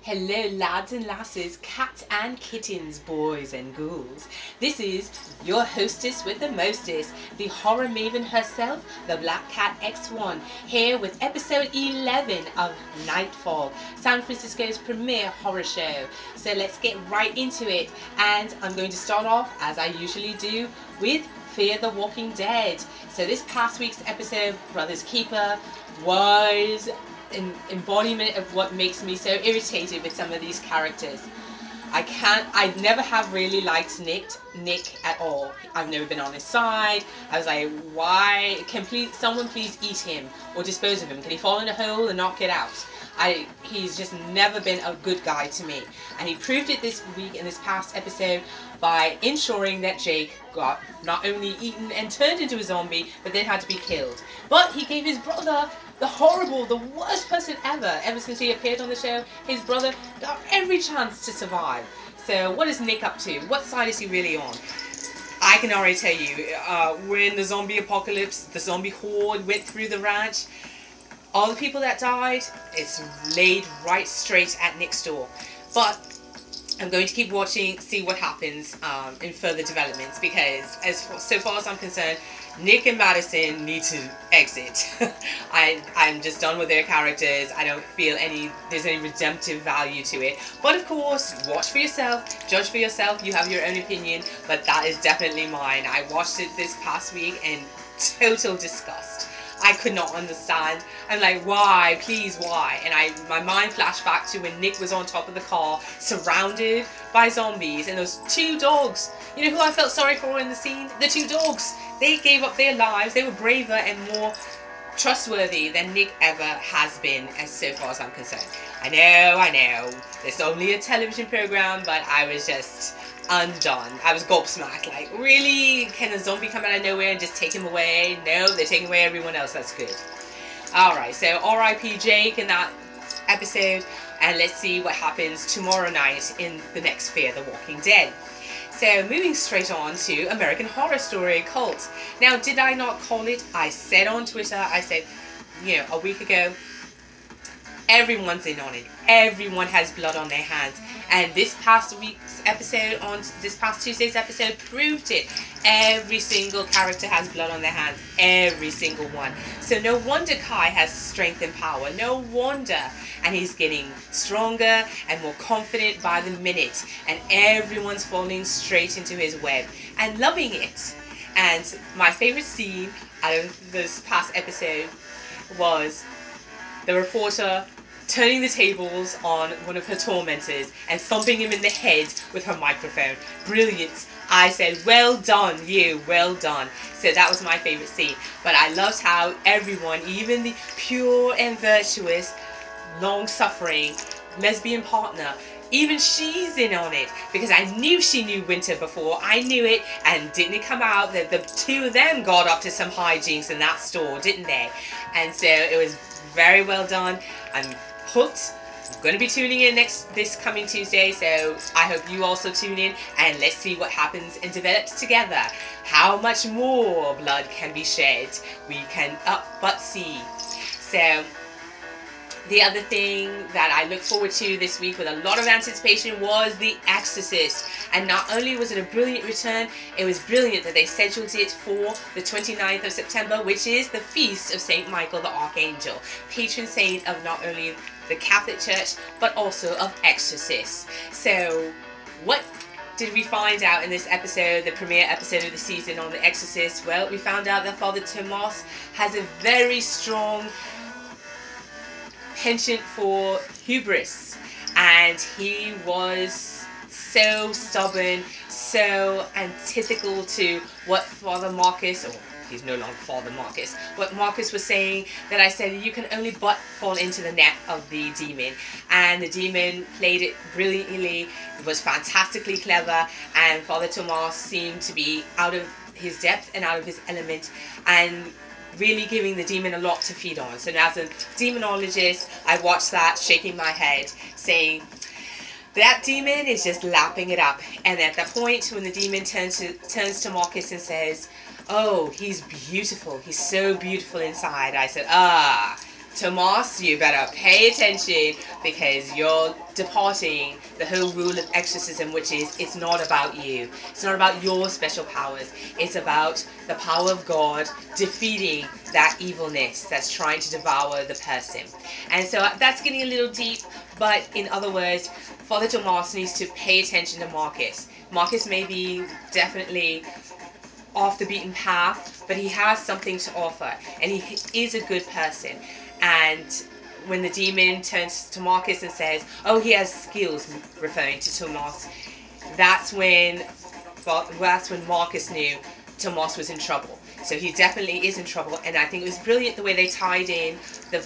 Hello lads and lasses, cats and kittens, boys and ghouls. This is your hostess with the mostest, the horror maven herself, the Black Cat X1, here with episode 11 of Nightfall, San Francisco's premier horror show. So let's get right into it, and I'm going to start off, as I usually do, with Fear the Walking Dead. So this past week's episode, Brother's Keeper, was an embodiment of what makes me so irritated with some of these characters. I never have really liked Nick at all. I've never been on his side. I was like, why, someone please eat him or dispose of him? Can he fall in a hole and not get out? He's just never been a good guy to me. And he proved it this week in this past episode by ensuring that Jake got not only eaten and turned into a zombie, but then had to be killed. But he gave his brother, the worst person ever since he appeared on the show, his brother got every chance to survive. So what is Nick up to? What side is he really on? I can already tell you, when the zombie apocalypse, the zombie horde went through the ranch, all the people that died, it's laid right straight at Nick's door. But I'm going to keep watching, see what happens in further developments, because so far as I'm concerned, Nick and Madison need to exit. I'm just done with their characters. I don't feel there's any redemptive value to it. But of course, watch for yourself, judge for yourself, you have your own opinion, but that is definitely mine. I watched it this past week in total disgust. I could not understand. I'm like, why? Please, why? And my mind flashed back to when Nick was on top of the car, surrounded by zombies, and those two dogs. You know who I felt sorry for in the scene? The two dogs. They gave up their lives. They were braver and more trustworthy than Nick ever has been, as so far as I'm concerned. I know. It's only a television program, but I was just undone. I was gobsmacked, like, really? Can a zombie come out of nowhere and just take him away? No, they're taking away everyone else. That's good. Alright, so R.I.P. Jake in that episode, and let's see what happens tomorrow night in the next Fear the Walking Dead. So moving straight on to American Horror Story Cult. Now, did I not call it? I said on Twitter, I said, a week ago, everyone's in on it. Everyone has blood on their hands. And this past Tuesday's episode proved it. Every single character has blood on their hands. Every single one. So no wonder Kai has strength and power. No wonder. And he's getting stronger and more confident by the minute. And everyone's falling straight into his web and loving it. And my favorite scene out of this past episode was the reporter turning the tables on one of her tormentors and thumping him in the head with her microphone. Brilliant. I said, well done, you, well done. So that was my favorite scene. But I loved how everyone, even the pure and virtuous, long-suffering lesbian partner, even she's in on it, because I knew she knew Winter before. I knew it, and didn't it come out that the two of them got up to some hijinks in that store, didn't they? And so it was very well done. I'm hooked. I'm going to be tuning in this coming Tuesday, so I hope you also tune in, and let's see what happens and develops together. How much more blood can be shed? We can but see. So the other thing that I look forward to this week with a lot of anticipation was The Exorcist. And not only was it a brilliant return, it was brilliant that they scheduled it for the 29th of September, which is the feast of St. Michael the Archangel, patron saint of not only the Catholic Church, but also of exorcists. So what did we find out in this episode, the premiere episode of the season on The Exorcist? Well, we found out that Father Tomas has a very strong penchant for hubris, and he was so stubborn, so antithetical to what Father Marcus, or he's no longer Father Marcus, what Marcus was saying, that I said you can only but fall into the net of the demon. And the demon played it brilliantly. It was fantastically clever, and Father Tomas seemed to be out of his depth and out of his element, and really giving the demon a lot to feed on. So now, as a demonologist, I watched that shaking my head, saying that demon is just lapping it up. And at the point when the demon turns to Marcus and says, oh, he's beautiful, he's so beautiful inside, I said, Tomas, you better pay attention because you're departing the whole rule of exorcism, which is it's not about you. It's not about your special powers. It's about the power of God defeating that evilness that's trying to devour the person. And so that's getting a little deep, but in other words, Father Tomas needs to pay attention to Marcus. Marcus may be definitely off the beaten path, but he has something to offer, and he is a good person. And when the demon turns to Marcus and says, "Oh, he has skills," referring to Tomas, that's when Marcus knew Tomas was in trouble. So he definitely is in trouble, and I think it was brilliant the way they tied in the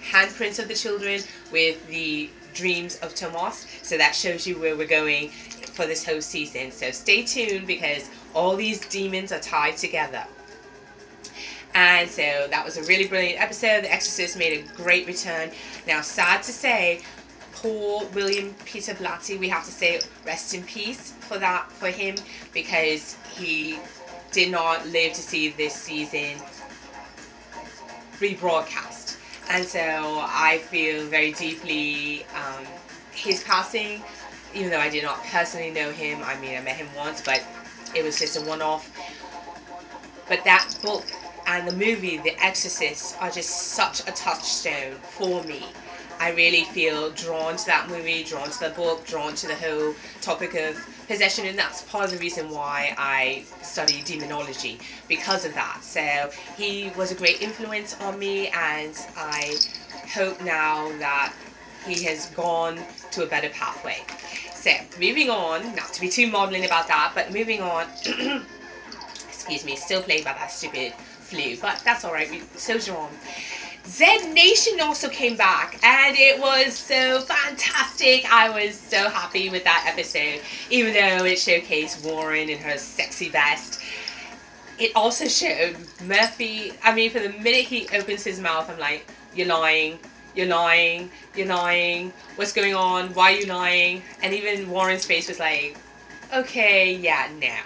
handprints of the children with the dreams of Tomas. So that shows you where we're going for this whole season. So stay tuned because all these demons are tied together. And so that was a really brilliant episode. The Exorcist made a great return. Now, sad to say, poor William Peter Blatty, we have to say rest in peace for him because he did not live to see this season rebroadcast. And so I feel very deeply his passing, even though I did not personally know him. I mean, I met him once, but it was just a one-off. But that book and the movie, The Exorcist, are just such a touchstone for me. I really feel drawn to that movie, drawn to the book, drawn to the whole topic of possession, and that's part of the reason why I study demonology, because of that. So he was a great influence on me, and I hope now that he has gone to a better pathway. So moving on, not to be too maudlin about that, but moving on. Excuse me, still plagued by that stupid flu, but that's all right. Soldier on. Z Nation also came back, and it was so fantastic. I was so happy with that episode, even though it showcased Warren in her sexy vest. It also showed Murphy. I mean, for the minute he opens his mouth, I'm like, "You're lying. You're lying. You're lying. What's going on? Why are you lying?" And even Warren's face was like, "Okay, yeah, now."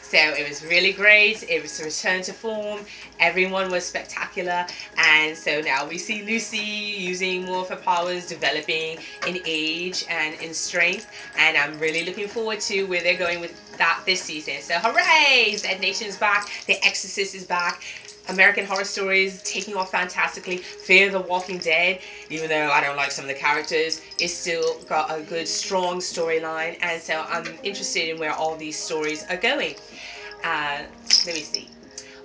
So it was really great. It was a return to form. Everyone was spectacular. And so now we see Lucy using more of her powers, developing in age and in strength. And I'm really looking forward to where they're going with that this season. So hooray! Z Nation's back. The Exorcist is back. American Horror Stories taking off fantastically. Fear the Walking Dead, even though I don't like some of the characters, it's still got a good, strong storyline. And so I'm interested in where all these stories are going. Let me see.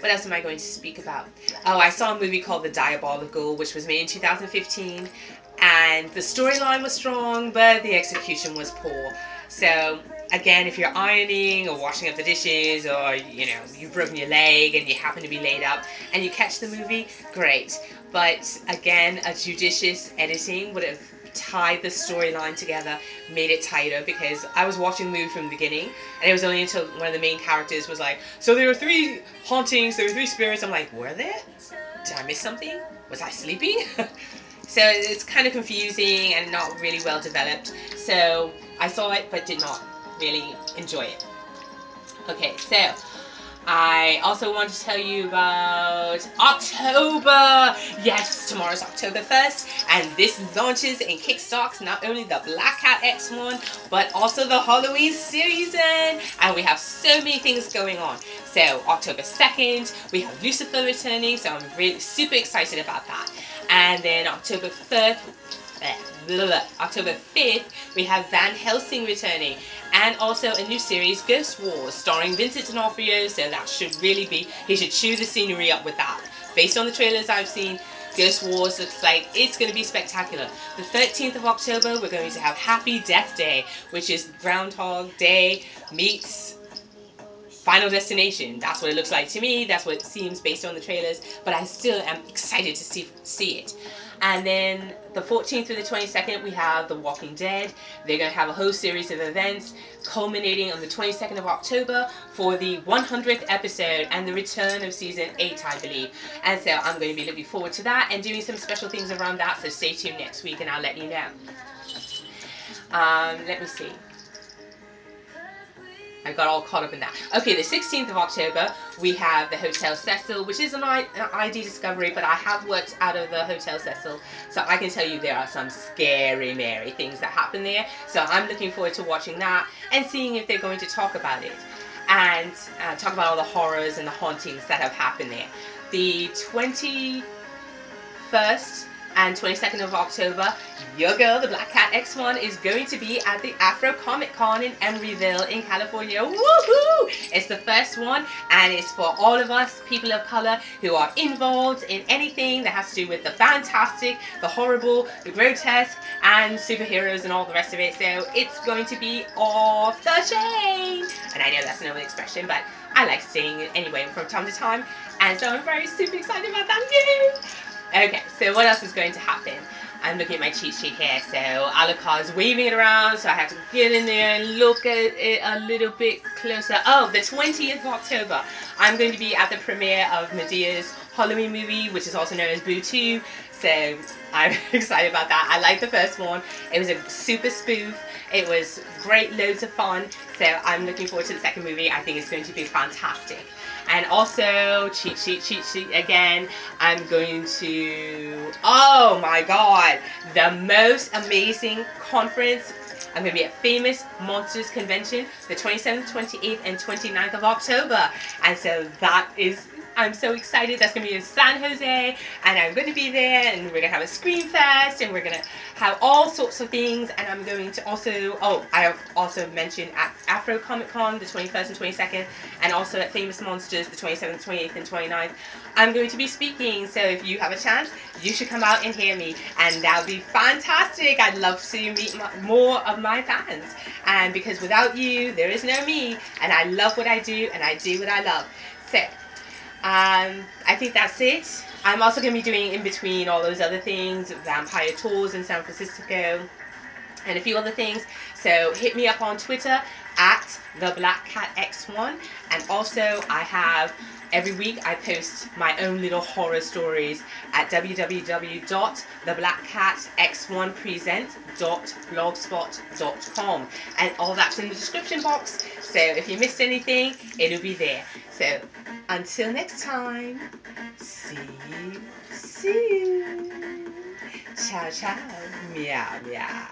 What else am I going to speak about? Oh, I saw a movie called The Diabolical, which was made in 2015. And the storyline was strong, but the execution was poor. So, again, if you're ironing or washing up the dishes, or, you know, you've broken your leg and you happen to be laid up and you catch the movie, great. But, again, a judicious editing would have tied the storyline together, made it tighter, because I was watching the movie from the beginning, and it was only until one of the main characters was like, "So there were 3 hauntings, there were 3 spirits." I'm like, were there? Did I miss something? Was I sleeping? So it's kind of confusing and not really well developed. So I saw it but did not really enjoy it. Okay, so I also want to tell you about October. Yes, tomorrow's October 1st, and this launches and kickstarts not only the Black Cat X1, but also the Halloween season. And we have so many things going on. So October 2nd, we have Lucifer returning, so I'm really super excited about that. And then October 3rd, October 5th, we have Van Helsing returning, and also a new series, Ghost Wars, starring Vincent D'Onofrio, so that should really be, he should chew the scenery up with that. Based on the trailers I've seen, Ghost Wars looks like it's going to be spectacular. The 13th of October, we're going to have Happy Death Day, which is Groundhog Day meets Final Destination. That's what it looks like to me. That's what it seems based on the trailers. But I still am excited to see it. And then the 14th through the 22nd, we have The Walking Dead. They're going to have a whole series of events culminating on the 22nd of October for the 100th episode and the return of season 8, I believe. And so I'm going to be looking forward to that and doing some special things around that. So stay tuned next week and I'll let you know. Let me see. I got all caught up in that. Okay, the 16th of October, we have the Hotel Cecil, which is an ID discovery, but I have worked out of the Hotel Cecil, so I can tell you there are some scary, Mary things that happen there. So I'm looking forward to watching that and seeing if they're going to talk about it and talk about all the horrors and the hauntings that have happened there. The 21st and 22nd of October, your girl, the Black Cat X1, is going to be at the Afro Comic Con in Emeryville in California. Woohoo! It's the first one, and it's for all of us people of color who are involved in anything that has to do with the fantastic, the horrible, the grotesque, and superheroes and all the rest of it. So it's going to be off the chain. And I know that's an old expression, but I like saying it anyway from time to time. And so I'm very super excited about that. Yay! Okay, so what else is going to happen? I'm looking at my cheat sheet here. So Alucard is waving it around, so I have to get in there and look at it a little bit closer. Oh, the 20th of October, I'm going to be at the premiere of Medea's Halloween movie, which is also known as Boo 2. So I'm excited about that. I liked the first one. It was a super spoof. It was great, loads of fun. So I'm looking forward to the second movie. I think it's going to be fantastic. And also, cheat sheet again, I'm going to, oh my god, the most amazing conference. I'm going to be at Famous Monsters Convention, the 27th, 28th, and 29th of October. And so that is, I'm so excited. That's going to be in San Jose, and I'm going to be there, and we're going to have a Scream Fest, and we're going to have all sorts of things. And I'm going to also, I have also mentioned at Afro Comic Con, the 21st and 22nd, and also at Famous Monsters, the 27th, 28th, and 29th. I'm going to be speaking, so if you have a chance, you should come out and hear me, and that would be fantastic. I'd love to meet more of my fans, and because without you, there is no me, and I love what I do, and I do what I love. So, I think that's it. I'm also going to be doing in between all those other things, vampire tours in San Francisco, and a few other things. So hit me up on Twitter at the Black Cat X1, and also I have every week I post my own little horror stories at www.theblackcatx1present.blogspot.com, and all that's in the description box. So if you missed anything, it'll be there. So until next time, see you. Ciao, ciao. Meow, meow.